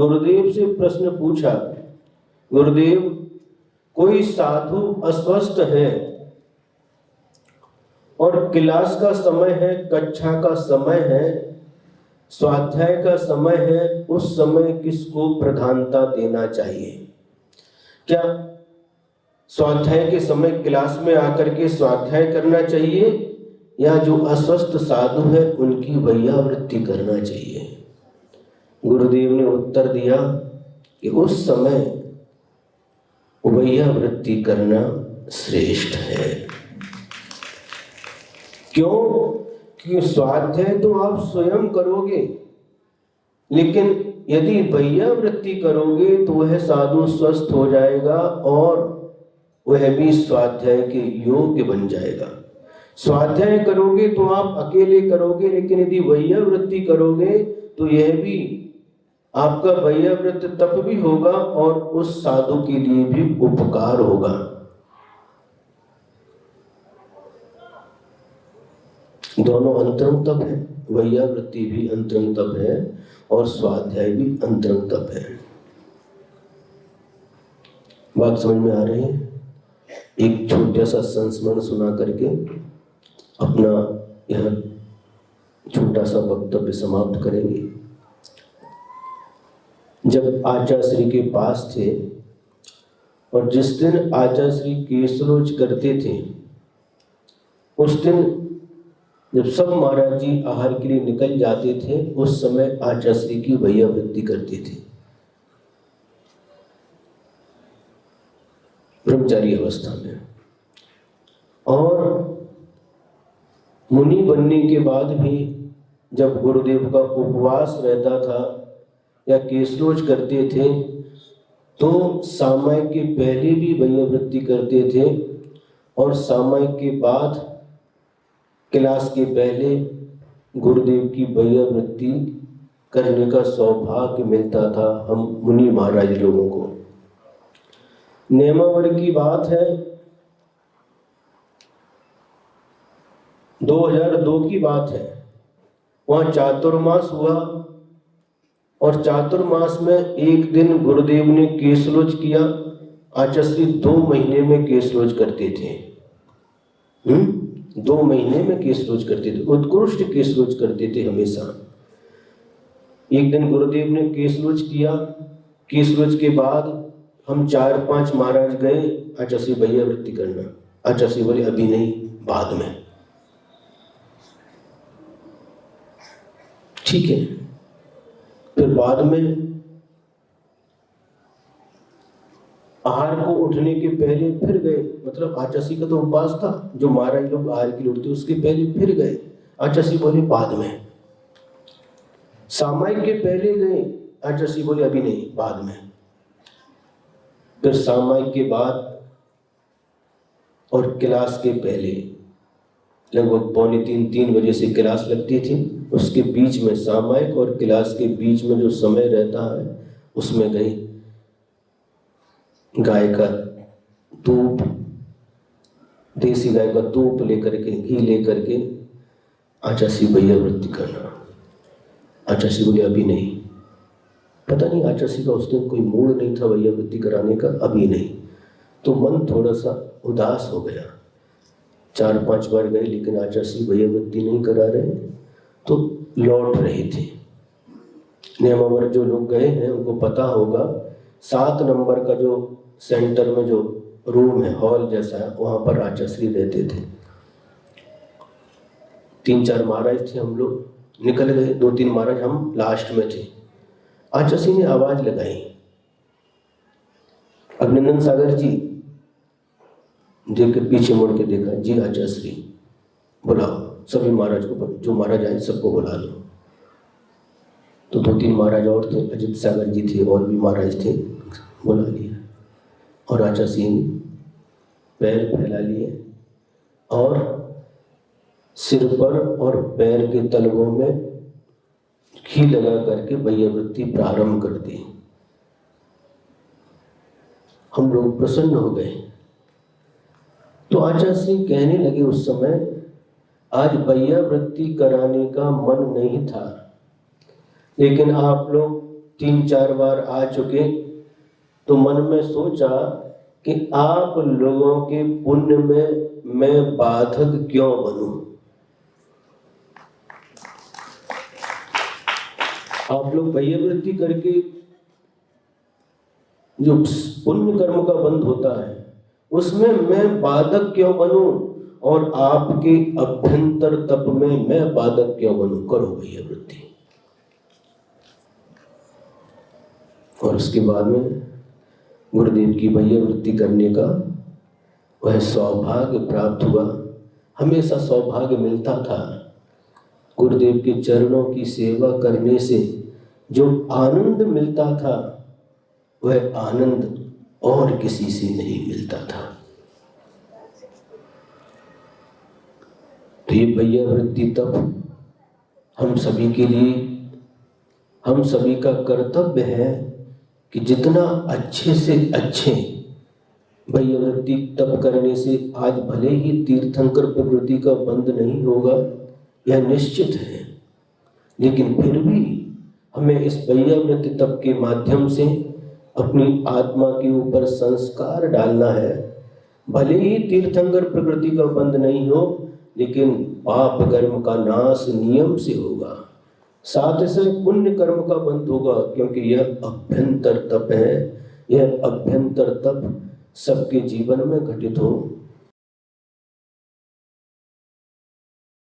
गुरुदेव से प्रश्न पूछा, गुरुदेव कोई साधु अस्वस्थ है और क्लास का समय है, कक्षा का समय है, स्वाध्याय का समय है, उस समय किसको प्रधानता देना चाहिए? क्या स्वाध्याय के समय क्लास में आकर के स्वाध्याय करना चाहिए या जो अस्वस्थ साधु है उनकी वैयावृत्ति करना चाहिए? गुरुदेव ने उत्तर दिया कि उस समय वैयावृत्ति करना श्रेष्ठ है। क्यों? कि स्वाध्याय तो आप स्वयं करोगे, लेकिन यदि वैयावृत्ति करोगे तो वह साधु स्वस्थ हो जाएगा और वह भी स्वाध्याय के योग्य बन जाएगा। स्वाध्याय करोगे तो आप अकेले करोगे, लेकिन यदि वैयावृत्ति करोगे तो यह भी आपका वैयावृत्ति तप भी होगा और उस साधु के लिए भी उपकार होगा। दोनों अंतरंग तप है, वैयावृत्ति भी अंतरंग तप है और स्वाध्याय भी अंतरंग तप है। बात समझ में आ रही है? एक छोटा सा संस्मरण सुना करके अपना यह छोटा सा वक्तव्य समाप्त करेंगे। जब आचार्य के पास थे और जिस दिन आचार्य केसरोज करते थे, उस दिन जब सब महाराज जी आहार के लिए निकल जाते थे, उस समय आचार्य की वैयावृत्ति करते थे ब्रह्मचारी अवस्था में। और मुनि बनने के बाद भी जब गुरुदेव का उपवास रहता था या केसरोज करते थे तो सामायिक के पहले भी वैयावृत्ति करते थे और सामायिक के बाद क्लास के पहले गुरुदेव की वैयावृत्ति करने का सौभाग्य मिलता था हम मुनि महाराज लोगों को। नेमावर की बात है, 2002 की बात है, वहाँ चातुर्मास हुआ और चातुर्मास में एक दिन गुरुदेव ने केसरोज किया। आचार्य 2 महीने में केसरोज करते थे। 2 महीने में केसरोज करते थे, उत्कृष्ट केसरोज करते थे हमेशा। एक दिन गुरुदेव ने केसरोज किया, केसरोज के बाद हम 4-5 महाराज गए आचार्य वैयावृत्ति करना। आचार्य बोले अभी नहीं, बाद में। ठीक है, फिर बाद में आहार को उठने के पहले फिर गए, मतलब आचार्य का तो उपवास था, जो महाराज लोग आहार के लिए उठते उसके पहले फिर गए। आचार्य बोले बाद में। सामायिक के पहले गए, आचार्य बोले अभी नहीं, बाद में। फिर सामायिक के बाद और क्लास के पहले लगभग 2:45-3 बजे से क्लास लगती थी, उसके बीच में सामायिक और क्लास के बीच में जो समय रहता है उसमें गई गाय का दूध, देसी गाय का दूध लेकर के, घी लेकर के आचार्य वैयावृत्ति करना। आचार्य बोले अभी नहीं। पता नहीं आचार्य का उस दिन कोई मूड नहीं था वैयावृत्ति कराने का, अभी नहीं। तो मन थोड़ा सा उदास हो गया। 4-5 बार गए लेकिन आचार्य वैयावृत्ति नहीं करा रहे, तो लौट रहे थे। नियमावर जो लोग गए हैं उनको पता होगा, 7 नंबर का जो सेंटर में जो रूम है, हॉल जैसा है, वहां पर आचार्य रहते थे। 3-4 महाराज थे, हम लोग निकल गए, 2-3 महाराज हम लास्ट में थे। आचार्य ने आवाज लगाई, अभिनंदन सागर जी। देख के पीछे मुड़ के देखा, जी आचार्य, बुलाओ सभी महाराज को, जो महाराज आए सबको बुला लो। तो 2-3 महाराज और थे, अजित सागर जी थे, और भी महाराज थे, बुला लिया। और आचार्य ने पैर फैला लिए और सिर पर और पैर के तलवों में घी लगा करके वैयावृत्ति प्रारंभ कर दी। हम लोग प्रसन्न हो गए। तो आचार्य कहने लगे उस समय, आज वैयावृत्ति कराने का मन नहीं था, लेकिन आप लोग 3-4 बार आ चुके, तो मन में सोचा कि आप लोगों के पुण्य में मैं बाधक क्यों बनूं। आप लोग भैया वृत्ति करके जो पुण्य कर्म का बंध होता है उसमें मैं बाधक क्यों बनूं, और आपके अभ्यंतर तप में मैं बाधक क्यों बनूं। करो भैया वृत्ति। और उसके बाद में गुरुदेव की भैया वृत्ति करने का वह सौभाग्य प्राप्त हुआ। हमेशा सौभाग्य मिलता था। गुरुदेव के चरणों की सेवा करने से जो आनंद मिलता था वह आनंद और किसी से नहीं मिलता था। तो ये भैया वृत्ति तब हम सभी के लिए, हम सभी का कर्तव्य है कि जितना अच्छे से अच्छे भैया वृत्ति तप करने से, आज भले ही तीर्थंकर प्रवृत्ति का बंध नहीं होगा, यह निश्चित है, लेकिन फिर भी हमें इस भैया वृत्ति तप के माध्यम से अपनी आत्मा के ऊपर संस्कार डालना है। भले ही तीर्थंकर प्रकृति का बंध नहीं हो, लेकिन पाप कर्म का नाश नियम से होगा, साथ से पुण्य कर्म का बंध होगा, क्योंकि यह अभ्यंतर तप है। यह अभ्यंतर तप सबके जीवन में घटित हो।